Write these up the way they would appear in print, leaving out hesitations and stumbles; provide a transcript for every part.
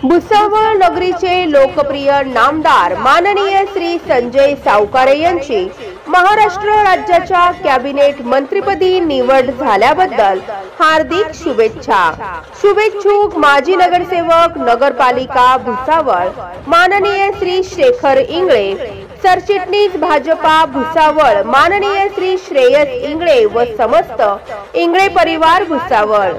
भुसावळ नगरीचे लोकप्रिय नामदार माननीय श्री संजय सावकारे यांची महाराष्ट्र राज्याच्या कॅबिनेट मंत्रिपदी निवड झाल्याबद्दल हार्दिक शुभेच्छा। शुभेच्छुक माजी नगरसेवक नगरपालिका भुसावळ माननीय श्री शेखर इंगळे, सरचिटणीस भाजपा भुसावळ माननीय श्री श्रेयस इंगळे व समस्त इंगळे परिवार भुसावळ।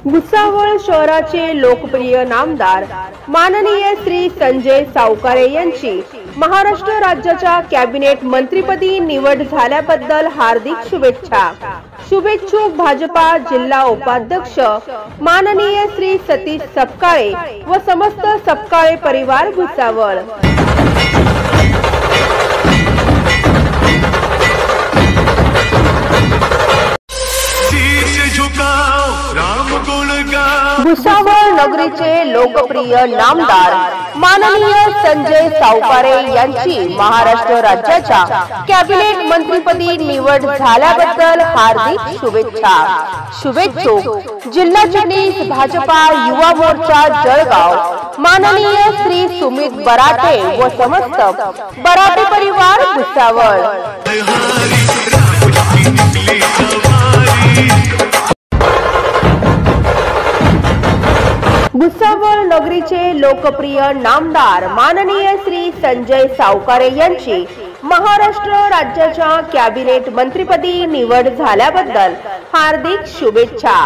भुसावळ शहराचे लोकप्रिय नामदार माननीय श्री संजय सावकारे यांची महाराष्ट्र राज्याच्या कॅबिनेट मंत्रिपदी निवड झाल्याबद्दल हार्दिक शुभेच्छा। शुभेच्छुक भाजपा जिल्हा उपाध्यक्ष माननीय श्री सतीश सपकाळे व समस्त सपकाळे परिवार भुसावळ। भुसावळ नगरीचे लोकप्रिय नामदार माननीय संजय सावकारे यांची महाराष्ट्र राज्याच्या कॅबिनेट मंत्रिपदी निवड झाल्याबद्दल हार्दिक शुभेच्छा। शुभेच्छुक जिल्हा चिटणीस भाजपा युवा मोर्चा जळगाव माननीय श्री सुमित बराटे व समस्त बराटे परिवार भुसावळ। भुसावळ नगरीचे लोकप्रिय नामदार माननीय श्री संजय सावकारे यांची महाराष्ट्र राज्याच्या कॅबिनेट मंत्रिपदी निवड झाल्याबद्दल हार्दिक शुभेच्छा।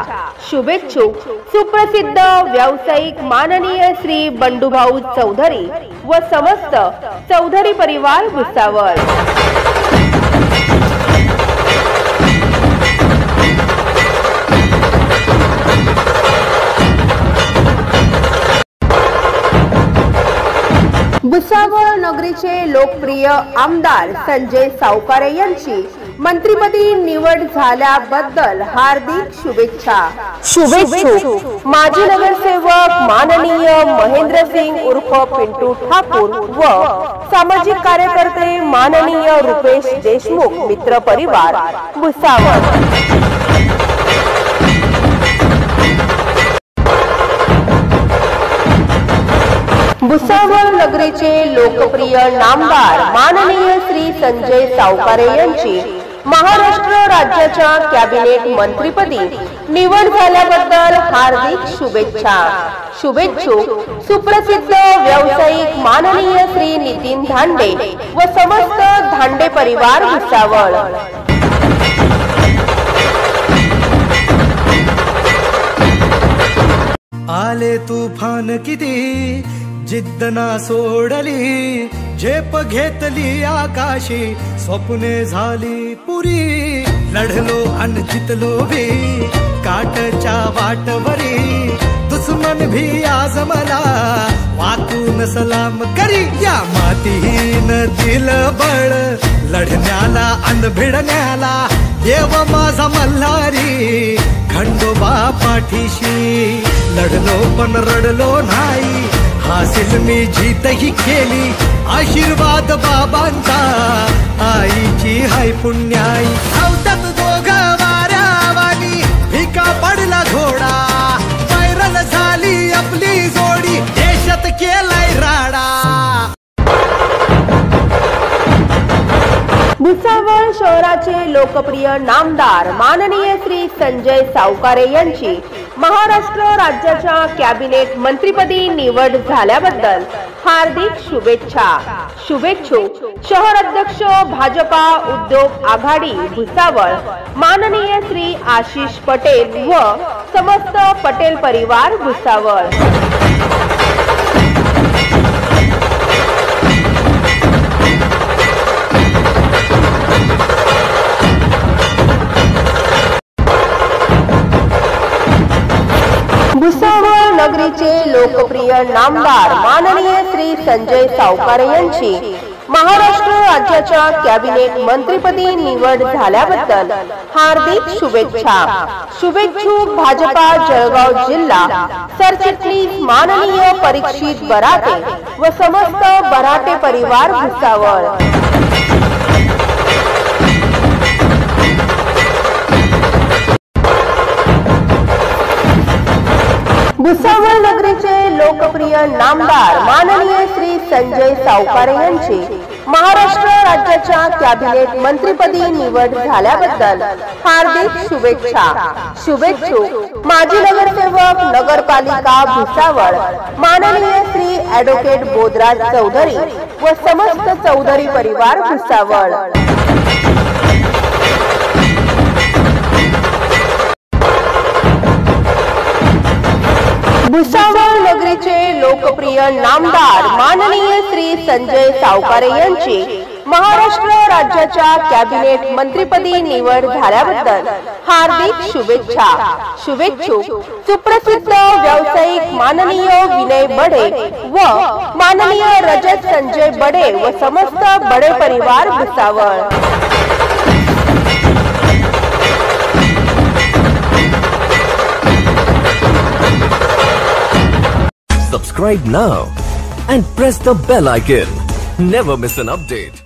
शुभेच्छुक सुप्रसिद्ध व्यावसायिक माननीय श्री बंडूभाऊ चौधरी व समस्त चौधरी परिवार भुसावळ। भुसावळ नगरीचे लोकप्रिय आमदार संजय सावकारे यांची मंत्रिपदी निवड झाल्याबद्दल हार्दिक शुभेच्छा। शुभेच्छुक माजी नगरसेवक माननीय महेंद्र सिंग उर्फ पिंटू ठाकूर व सामाजिक कार्यकर्ते माननीय रुपेश देशमुख मित्र परिवार भुसावळ। भुसावळ नगरीचे लोकप्रिय नामदार माननीय श्री संजय सावकारे यांची महाराष्ट्र राज्याच्या कॅबिनेट मंत्रिपदी निवड झाल्याबद्दल हार्दिक शुभेच्छा। शुभेच्छुक सुप्रसिद्ध व्यावसायिक माननीय श्री नितीन धांडे व समस्त धांडे परिवार भुसावळ। आले तुफान किती जिद्द ना सोडली, झेप घेतली आकाशी स्वप्ने झाली पुरी। लढलो अन जितलो भी काटच्या वाटवरी, दुश्मन भी आज मला वाकून सलाम करी। या मातीहीन दिल बळ लढण्याला अन भिडण्याला, देव माझा मल्हारी खंडोबा पाठीशी। लढलो पण रडलो नाही, हासिल मी जीत ही केली, आशीर्वाद बाबांचा आईची हाय पुण्याई। धावतात दोघं वाऱ्यावानी, भिका पडला घोडा लोकप्रिय नामदार माननीय श्री संजय सावकारे यांची महाराष्ट्र राज्याच्या कॅबिनेट मंत्रिपदी निवड झाल्याबद्दल हार्दिक शुभेच्छा। शुभेच्छुक शहर अध्यक्ष भाजपा उद्योग आघाडी भुसावळ माननीय श्री आशिष पटेल व समस्त पटेल परिवार भुसावळ। भुसावळ नगरीचे लोकप्रिय नामदार माननीय श्री संजय सावकारे यांची महाराष्ट्र राज्याच्या कॅबिनेट मंत्रिपदी निवड झाल्याबद्दल हार्दिक शुभेच्छा। शुभेच्छुक भाजपा जळगाव जिल्हा सरचिटणीस माननीय परीक्षित बराटे व समस्त बराटे परिवार भुसावळ। भुसावळ नगरीचे लोकप्रिय नामदार माननीय श्री संजय सावकारे यांची महाराष्ट्र राज्याच्या कॅबिनेट मंत्रिपदी निवड झाल्याबद्दल हार्दिक शुभेच्छा। शुभेच्छुक माजी नगरसेवक नगरपालिका भुसावळ माननीय श्री ॲडव्होकेट बोधराज चौधरी व समस्त चौधरी परिवार भुसावळ। भुसावळ नगरीचे लोकप्रिय नामदार माननीय श्री संजय सावकारे यांची महाराष्ट्र राज्याच्या कॅबिनेट मंत्रिपदी निवड झाल्याबद्दल हार्दिक शुभेच्छा। शुभेच्छुक सुप्रसिद्ध व्यावसायिक माननीय विनय बडे व माननीय रजत संजय बडे व समस्त बडे परिवार Bhusawal. Subscribe now and press the bell icon. Never miss an update.